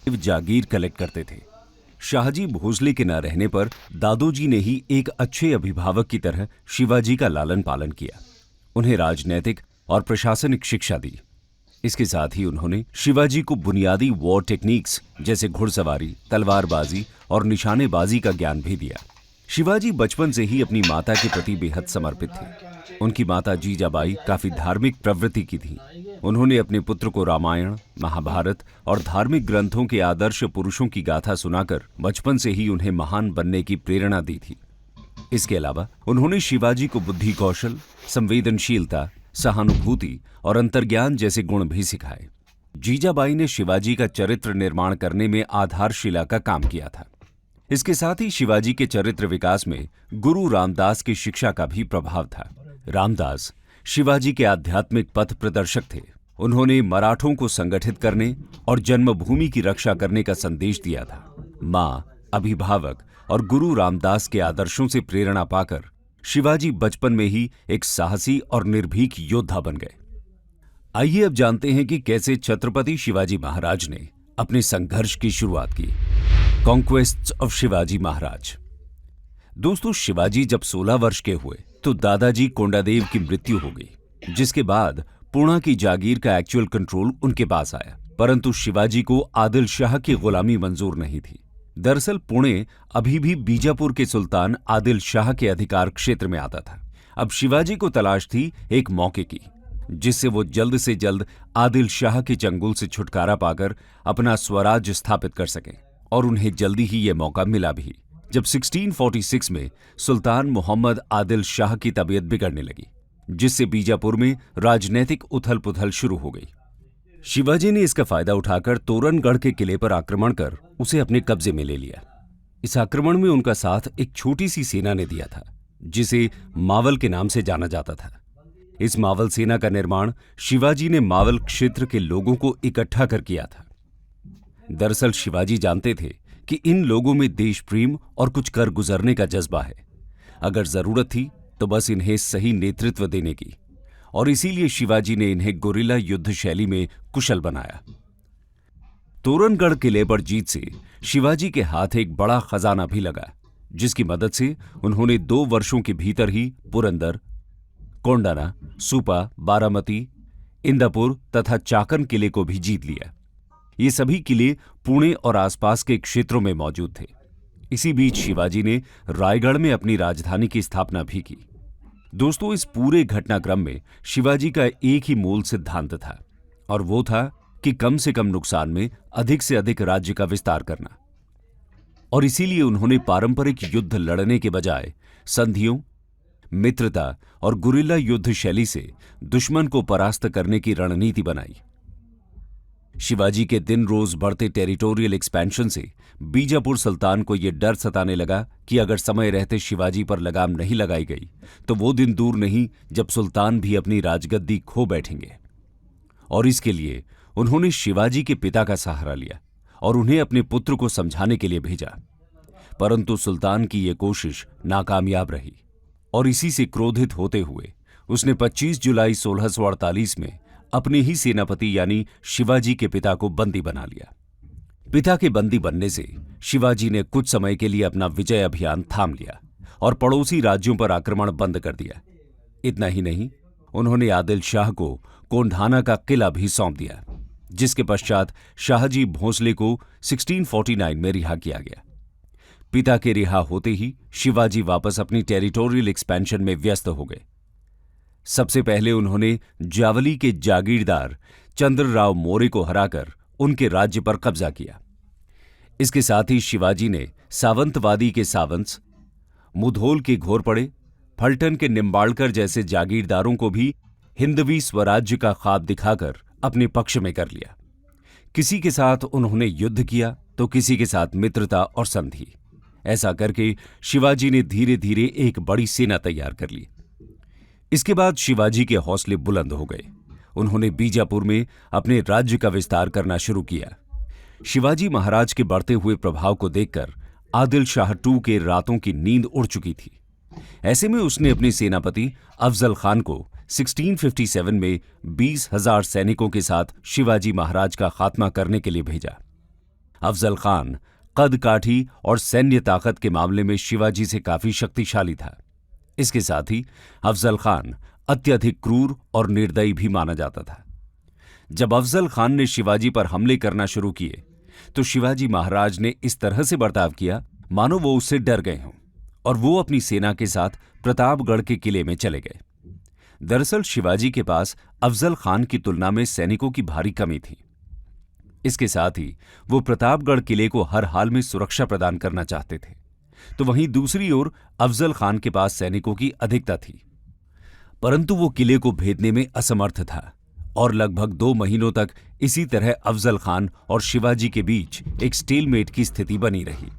जागीर collect करते थे। शाहजी भोसले के न रहने पर दादोजी ने ही एक अच्छे अभिभावक की तरह शिवाजी का लालन पालन किया, उन्हें राजनैतिक और प्रशासनिक शिक्षा दी। इसके साथ ही उन्होंने शिवाजी को बुनियादी वॉर टेक्निक्स जैसे घुड़सवारी, तलवारबाजी और निशानेबाजी का ज्ञान भी दिया। शिवाजी बचपन से ही अपनी माता के प्रति बेहद समर्पित थे। उनकी माता जीजाबाई काफी धार्मिक प्रवृत्ति की थी। उन्होंने अपने पुत्र को रामायण, महाभारत और धार्मिक ग्रंथों के आदर्श पुरुषों की गाथा सुनाकर बचपन से ही उन्हें महान बनने की प्रेरणा दी थी। इसके अलावा उन्होंने शिवाजी को बुद्धि कौशल, संवेदनशीलता, सहानुभूति और अंतर्ज्ञान जैसे गुण भी सिखाए। जीजाबाई ने शिवाजी का चरित्र निर्माण करने में आधारशिला का काम किया था। इसके साथ ही शिवाजी के चरित्र विकास में गुरु रामदास की शिक्षा का भी प्रभाव था। रामदास शिवाजी के आध्यात्मिक पथ प्रदर्शक थे। उन्होंने मराठों को संगठित करने और जन्मभूमि की रक्षा करने का संदेश दिया था। मां, अभिभावक और गुरु रामदास के आदर्शों से प्रेरणा पाकर शिवाजी बचपन में ही एक साहसी और निर्भीक योद्धा बन गए। आइए अब जानते हैं कि कैसे छत्रपति शिवाजी महाराज ने अपने संघर्ष की शुरुआत की। कॉन्क्वेस्ट्स ऑफ शिवाजी महाराज। दोस्तों, शिवाजी जब 16 वर्ष के हुए तो दादाजी कोंडादेव की मृत्यु हो गई, जिसके बाद पूर्णा की जागीर का एक्चुअल कंट्रोल उनके पास आया। परंतु शिवाजी को आदिल शाह की गुलामी मंजूर नहीं थी। दरअसल पुणे अभी भी बीजापुर के सुल्तान आदिल शाह के अधिकार क्षेत्र में आता था। अब शिवाजी को तलाश थी एक मौके की, जिससे वो जल्द से जल्द आदिल शाह के चंगुल से छुटकारा पाकर अपना स्वराज्य स्थापित कर सकें। और उन्हें जल्दी ही ये मौका मिला भी, जब 1646 में सुल्तान मोहम्मद आदिल शाह की तबीयत बिगड़ने लगी, जिससे बीजापुर में राजनीतिक उथल पुथल शुरू हो गई। शिवाजी ने इसका फायदा उठाकर तोरणगढ़ के किले पर आक्रमण कर उसे अपने कब्जे में ले लिया। इस आक्रमण में उनका साथ एक छोटी सी सेना ने दिया था, जिसे मावल के नाम से जाना जाता था। इस मावल सेना का निर्माण शिवाजी ने मावल क्षेत्र के लोगों को इकट्ठा कर किया था। दरअसल शिवाजी जानते थे कि इन लोगों में देश प्रेम और कुछ कर गुजरने का जज्बा है। अगर जरूरत थी तो बस इन्हें सही नेतृत्व देने की, और इसीलिए शिवाजी ने इन्हें गुरिल्ला युद्ध शैली में कुशल बनाया। तोरणगढ़ किले पर जीत से शिवाजी के हाथ एक बड़ा खजाना भी लगा, जिसकी मदद से उन्होंने 2 वर्षों के भीतर ही पुरंदर, कोंडाना, सुपा, बारामती, इंदापुर तथा चाकन किले को भी जीत लिया। ये सभी किले पुणे और आसपास के क्षेत्रों में मौजूद थे। इसी बीच शिवाजी ने रायगढ़ में अपनी राजधानी की स्थापना भी की। दोस्तों, इस पूरे घटनाक्रम में शिवाजी का एक ही मूल सिद्धांत था, और वो था कि कम से कम नुकसान में अधिक से अधिक राज्य का विस्तार करना। और इसीलिए उन्होंने पारंपरिक युद्ध लड़ने के बजाय संधियों, मित्रता और गुरिल्ला युद्ध शैली से दुश्मन को परास्त करने की रणनीति बनाई। शिवाजी के दिन रोज बढ़ते टेरिटोरियल एक्सपेंशन से बीजापुर सुल्तान को यह डर सताने लगा कि अगर समय रहते शिवाजी पर लगाम नहीं लगाई गई तो वो दिन दूर नहीं जब सुल्तान भी अपनी राजगद्दी खो बैठेंगे। और इसके लिए उन्होंने शिवाजी के पिता का सहारा लिया और उन्हें अपने पुत्र को समझाने के लिए भेजा। परंतु सुल्तान की यह कोशिश नाकामयाब रही, और इसी से क्रोधित होते हुए उसने 25 जुलाई 1648 में अपने ही सेनापति यानी शिवाजी के पिता को बंदी बना लिया। पिता के बंदी बनने से शिवाजी ने कुछ समय के लिए अपना विजय अभियान थाम लिया और पड़ोसी राज्यों पर आक्रमण बंद कर दिया। इतना ही नहीं, उन्होंने आदिल शाह को कोंढाना का किला भी सौंप दिया, जिसके पश्चात शाहजी भोसले को 1649 में रिहा किया गया। पिता के रिहा होते ही शिवाजी वापस अपनी टेरिटोरियल एक्सपेंशन में व्यस्त हो गए। सबसे पहले उन्होंने जावली के जागीरदार चंद्रराव मौर्य को हराकर उनके राज्य पर कब्जा किया। इसके साथ ही शिवाजी ने सावंतवादी के सावंत, मुधोल के घोरपड़े, फलटन के निम्बाड़कर जैसे जागीरदारों को भी हिंदवी स्वराज्य का ख्वाब दिखाकर अपने पक्ष में कर लिया। किसी के साथ उन्होंने युद्ध किया तो किसी के साथ मित्रता और संधि। ऐसा करके शिवाजी ने धीरे धीरे एक बड़ी सेना तैयार कर ली। इसके बाद शिवाजी के हौसले बुलंद हो गए। उन्होंने बीजापुर में अपने राज्य का विस्तार करना शुरू किया। शिवाजी महाराज के बढ़ते हुए प्रभाव को देखकर आदिल शाह II के रातों की नींद उड़ चुकी थी। ऐसे में उसने अपने सेनापति अफजल खान को 1657 में 20,000 सैनिकों के साथ शिवाजी महाराज का खात्मा करने के लिए भेजा। अफजल खान कद काठी और सैन्य ताकत के मामले में शिवाजी से काफी शक्तिशाली था। इसके साथ ही अफजल खान अत्यधिक क्रूर और निर्दयी भी माना जाता था। जब अफजल खान ने शिवाजी पर हमले करना शुरू किए तो शिवाजी महाराज ने इस तरह से बर्ताव किया मानो वो उससे डर गए हों और वो अपनी सेना के साथ प्रतापगढ़ के किले में चले गए। दरअसल शिवाजी के पास अफजल खान की तुलना में सैनिकों की भारी कमी थी। इसके साथ ही वो प्रतापगढ़ किले को हर हाल में सुरक्षा प्रदान करना चाहते थे, तो वहीं दूसरी ओर अफजल खान के पास सैनिकों की अधिकता थी, परंतु वो किले को भेदने में असमर्थ था और लगभग 2 महीनों तक इसी तरह अफजल खान और शिवाजी के बीच एक स्टेलमेट की स्थिति बनी रही।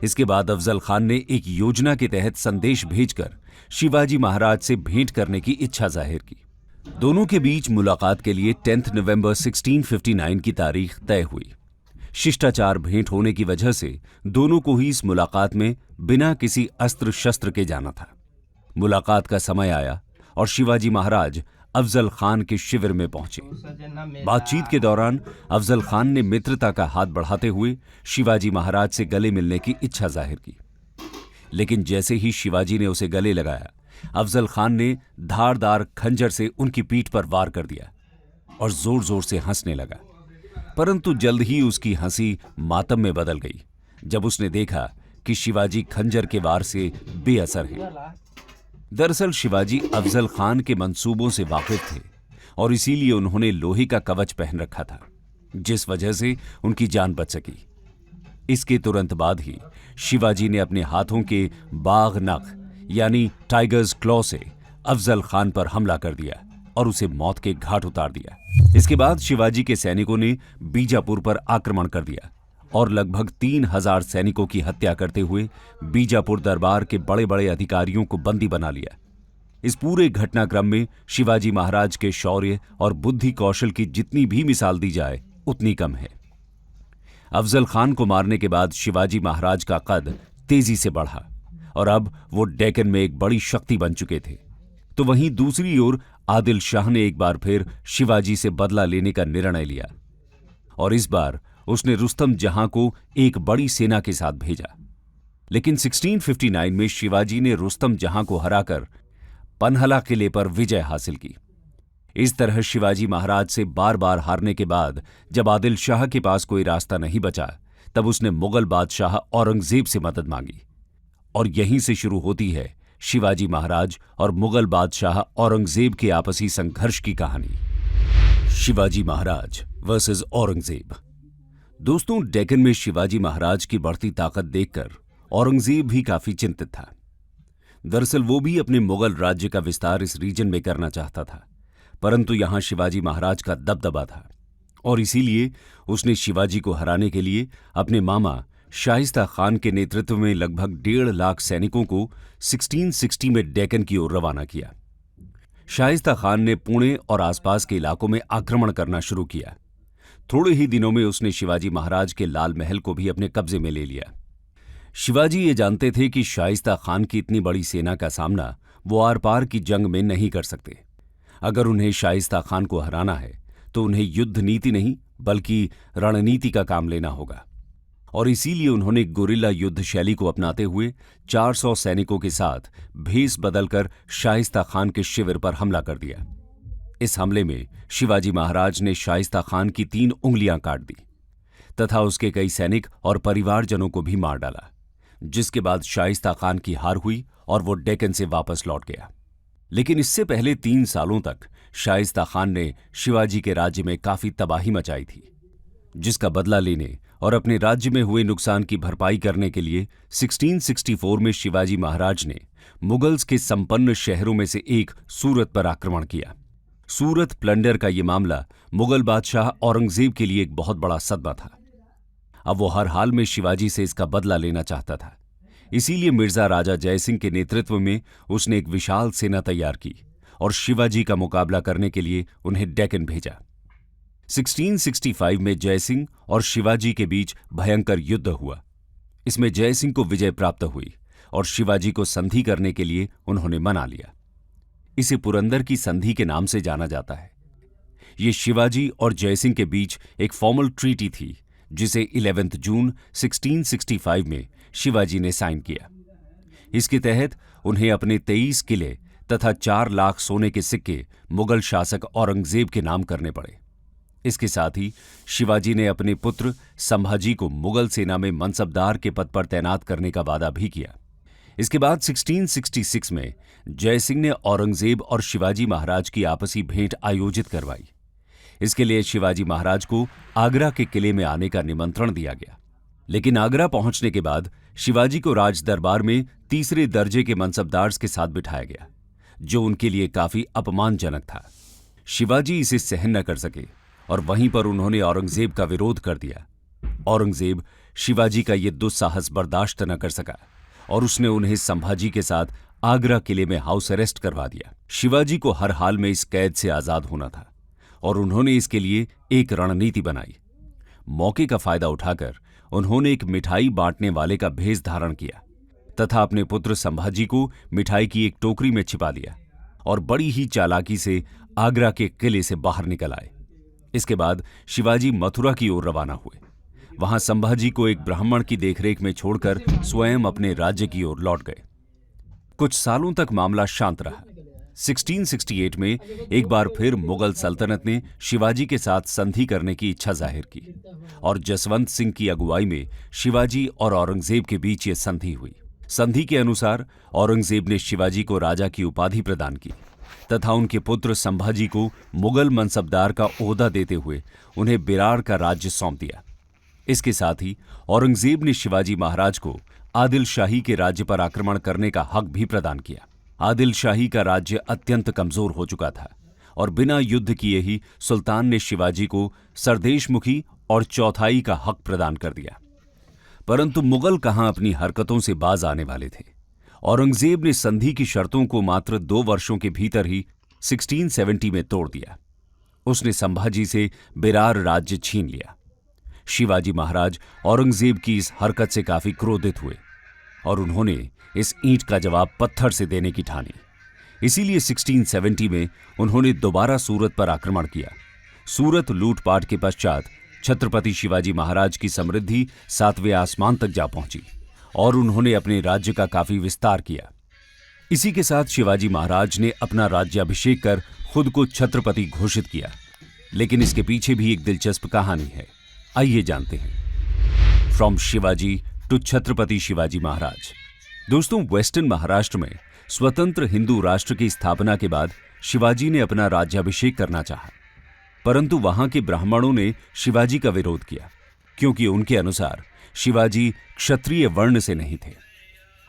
इसके बाद अफजल खान ने एक योजना के तहत संदेश भेजकर शिवाजी महाराज से भेंट करने की इच्छा जाहिर की। दोनों के बीच मुलाकात के लिए 10 नवंबर 1659 की तारीख तय हुई। शिष्टाचार भेंट होने की वजह से दोनों को ही इस मुलाकात में बिना किसी अस्त्र शस्त्र के जाना था। मुलाकात का समय आया और शिवाजी महाराज अफजल खान के शिविर में पहुंचे। बातचीत के दौरान अफजल खान ने मित्रता का हाथ बढ़ाते हुए शिवाजी महाराज से गले मिलने की इच्छा जाहिर की, लेकिन जैसे ही शिवाजी ने उसे गले लगाया, अफजल खान ने धारदार खंजर से उनकी पीठ पर वार कर दिया और जोर जोर से हंसने लगा। परंतु जल्द ही उसकी हंसी मातम में बदल गई जब उसने देखा कि शिवाजी खंजर के वार से बेअसर है। दरअसल शिवाजी अफजल खान के मंसूबों से वाकिफ थे और इसीलिए उन्होंने लोहे का कवच पहन रखा था, जिस वजह से उनकी जान बच सकी। इसके तुरंत बाद ही शिवाजी ने अपने हाथों के बाघ नख यानी टाइगर्स क्लॉ से अफजल खान पर हमला कर दिया और उसे मौत के घाट उतार दिया। इसके बाद शिवाजी के सैनिकों ने बीजापुर पर आक्रमण कर दिया और लगभग 3000 सैनिकों की हत्या करते हुए बीजापुर दरबार के बड़े बड़े अधिकारियों को बंदी बना लिया। इस पूरे घटनाक्रम में शिवाजी महाराज के शौर्य और बुद्धि कौशल की जितनी भी मिसाल दी जाए उतनी कम है। अफजल खान को मारने के बाद शिवाजी महाराज का कद तेजी से बढ़ा और अब वो डेक्कन में एक बड़ी शक्ति बन चुके थे। तो वहीं दूसरी ओर आदिल शाह ने एक बार फिर शिवाजी से बदला लेने का निर्णय लिया और इस बार उसने रुस्तम जहां को एक बड़ी सेना के साथ भेजा। लेकिन 1659 में शिवाजी ने रुस्तम जहां को हराकर पन्हला किले पर विजय हासिल की। इस तरह शिवाजी महाराज से बार बार हारने के बाद जब आदिल शाह के पास कोई रास्ता नहीं बचा, तब उसने मुगल बादशाह औरंगजेब से मदद मांगी और यहीं से शुरू होती है शिवाजी महाराज और मुगल बादशाह औरंगजेब के आपसी संघर्ष की कहानी। शिवाजी महाराज वर्सेस औरंगजेब। दोस्तों, डेक्कन में शिवाजी महाराज की बढ़ती ताकत देखकर औरंगजेब भी काफी चिंतित था। दरअसल वो भी अपने मुगल राज्य का विस्तार इस रीजन में करना चाहता था, परंतु यहां शिवाजी महाराज का दबदबा था और इसीलिए उसने शिवाजी को हराने के लिए अपने मामा शाइस्ता खान के नेतृत्व में लगभग 1.5 लाख सैनिकों को 1660 में डेक्कन की ओर रवाना किया। शाइस्ता खान ने पुणे और आसपास के इलाकों में आक्रमण करना शुरू किया। थोड़े ही दिनों में उसने शिवाजी महाराज के लाल महल को भी अपने कब्जे में ले लिया। शिवाजी ये जानते थे कि शाइस्ता खान की इतनी बड़ी सेना का सामना वो आर पार की जंग में नहीं कर सकते। अगर उन्हें शाइस्ता खान को हराना है तो उन्हें युद्ध नीति नहीं बल्कि रणनीति का काम लेना होगा और इसीलिए उन्होंने गुरिल्ला युद्ध शैली को अपनाते हुए 400 सैनिकों के साथ भेस बदलकर शाइस्ता खान के शिविर पर हमला कर दिया। इस हमले में शिवाजी महाराज ने शाइस्ता खान की 3 उंगलियां काट दी तथा उसके कई सैनिक और परिवारजनों को भी मार डाला, जिसके बाद शाइस्ता खान की हार हुई और वो डेक्कन से वापस लौट गया। लेकिन इससे पहले 3 सालों तक शाइस्ता खान ने शिवाजी के राज्य में काफी तबाही मचाई थी, जिसका बदला लेने और अपने राज्य में हुए नुकसान की भरपाई करने के लिए 1664 में शिवाजी महाराज ने मुगल्स के संपन्न शहरों में से एक सूरत पर आक्रमण किया। सूरत प्लंडर का यह मामला मुगल बादशाह औरंगजेब के लिए एक बहुत बड़ा सदमा था। अब वो हर हाल में शिवाजी से इसका बदला लेना चाहता था। इसीलिए मिर्जा राजा जयसिंह के नेतृत्व में उसने एक विशाल सेना तैयार की और शिवाजी का मुकाबला करने के लिए उन्हें डेक्कन भेजा। 1665 में जयसिंह और शिवाजी के बीच भयंकर युद्ध हुआ। इसमें जयसिंह को विजय प्राप्त हुई और शिवाजी को संधि करने के लिए उन्होंने मना लिया। इसे पुरंदर की संधि के नाम से जाना जाता है। ये शिवाजी और जयसिंह के बीच एक फॉर्मल ट्रीटी थी, जिसे 11 जून 1665 में शिवाजी ने साइन किया। इसके तहत उन्हें अपने 23 किले तथा 4 लाख सोने के सिक्के मुगल शासक औरंगजेब के नाम करने पड़े। इसके साथ ही शिवाजी ने अपने पुत्र संभाजी को मुगल सेना में मनसबदार के पद पर तैनात करने का वादा भी किया। इसके बाद 1666 में जयसिंह ने औरंगजेब और शिवाजी महाराज की आपसी भेंट आयोजित करवाई। इसके लिए शिवाजी महाराज को आगरा के किले में आने का निमंत्रण दिया गया, लेकिन आगरा पहुंचने के बाद शिवाजी को राज दरबार में तीसरे दर्जे के मनसबदार के साथ बिठाया गया, जो उनके लिए काफी अपमानजनक था। शिवाजी इसे सहन न कर सके और वहीं पर उन्होंने औरंगजेब का विरोध कर दिया। औरंगजेब शिवाजी का ये दुस्साहस बर्दाश्त न कर सका और उसने उन्हें संभाजी के साथ आगरा किले में हाउस अरेस्ट करवा दिया। शिवाजी को हर हाल में इस कैद से आजाद होना था और उन्होंने इसके लिए एक रणनीति बनाई। मौके का फायदा उठाकर उन्होंने एक मिठाई बांटने वाले का भेष धारण किया तथा अपने पुत्र संभाजी को मिठाई की एक टोकरी में छिपा लिया और बड़ी ही चालाकी से आगरा के किले से बाहर निकल आए। इसके बाद शिवाजी मथुरा की ओर रवाना हुए। वहां संभाजी को एक ब्राह्मण की देखरेख में छोड़कर स्वयं अपने राज्य की ओर लौट गए। कुछ सालों तक मामला शांत रहा। 1668 में एक बार फिर मुगल सल्तनत ने शिवाजी के साथ संधि करने की इच्छा जाहिर की और जसवंत सिंह की अगुवाई में शिवाजी और औरंगजेब के बीच ये संधि हुई। संधि के अनुसार औरंगजेब ने शिवाजी को राजा की उपाधि प्रदान की तथा उनके पुत्र संभाजी को मुगल मनसबदार का ओहदा देते हुए उन्हें बिरार का राज्य सौंप दिया। इसके साथ ही औरंगजेब ने शिवाजी महाराज को आदिल शाही के राज्य पर आक्रमण करने का हक भी प्रदान किया। आदिल शाही का राज्य अत्यंत कमजोर हो चुका था और बिना युद्ध किए ही सुल्तान ने शिवाजी को सरदेशमुखी और चौथाई का हक प्रदान कर दिया। परंतु मुगल कहां अपनी हरकतों से बाज आने वाले थे। औरंगजेब ने संधि की शर्तों को मात्र 2 वर्षों के भीतर ही 1670 में तोड़ दिया। उसने संभाजी से बिरार राज्य छीन लिया। शिवाजी महाराज औरंगजेब की इस हरकत से काफी क्रोधित हुए और उन्होंने इस ईंट का जवाब पत्थर से देने की ठानी। इसीलिए 1670 में उन्होंने दोबारा सूरत पर आक्रमण किया। सूरत लूटपाट के पश्चात छत्रपति शिवाजी महाराज की समृद्धि 7वें आसमान तक जा पहुंची और उन्होंने अपने राज्य का काफी विस्तार किया। इसी के साथ शिवाजी महाराज ने अपना राज्याभिषेक कर खुद को छत्रपति घोषित किया। लेकिन इसके पीछे भी एक दिलचस्प कहानी है, आइए जानते हैं। From Shivaji to Chhatrapati Shivaji Maharaj. दोस्तों, वेस्टर्न महाराष्ट्र में स्वतंत्र हिंदू राष्ट्र की स्थापना के बाद शिवाजी ने अपना राज्याभिषेक करना चाहा, परंतु वहां के ब्राह्मणों ने शिवाजी का विरोध किया क्योंकि उनके अनुसार शिवाजी क्षत्रिय वर्ण से नहीं थे।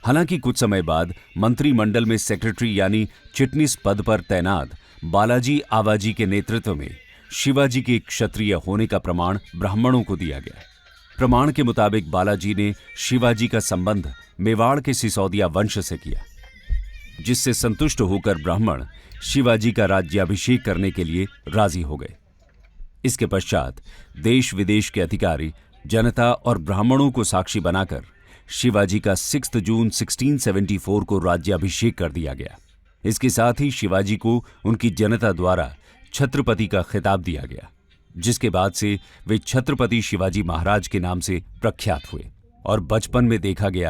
हालांकि कुछ समय बाद मंत्रिमंडल में सेक्रेटरी यानी चिटनीस पद पर तैनात बालाजी आवाजी के नेतृत्व में शिवाजी के क्षत्रिय होने का प्रमाण ब्राह्मणों को दिया गया। प्रमाण के मुताबिक बालाजी ने शिवाजी का संबंध मेवाड़ के सिसोदिया वंश से किया, जिससे संतुष्ट होकर ब्राह्मण शिवाजी का राज्याभिषेक करने के लिए राजी हो गए। इसके पश्चात देश विदेश के अधिकारी, जनता और ब्राह्मणों को साक्षी बनाकर शिवाजी का 6 जून 1674 को राज्याभिषेक कर दिया गया। इसके साथ ही शिवाजी को उनकी जनता द्वारा छत्रपति का खिताब दिया गया, जिसके बाद से वे छत्रपति शिवाजी महाराज के नाम से प्रख्यात हुए और बचपन में देखा गया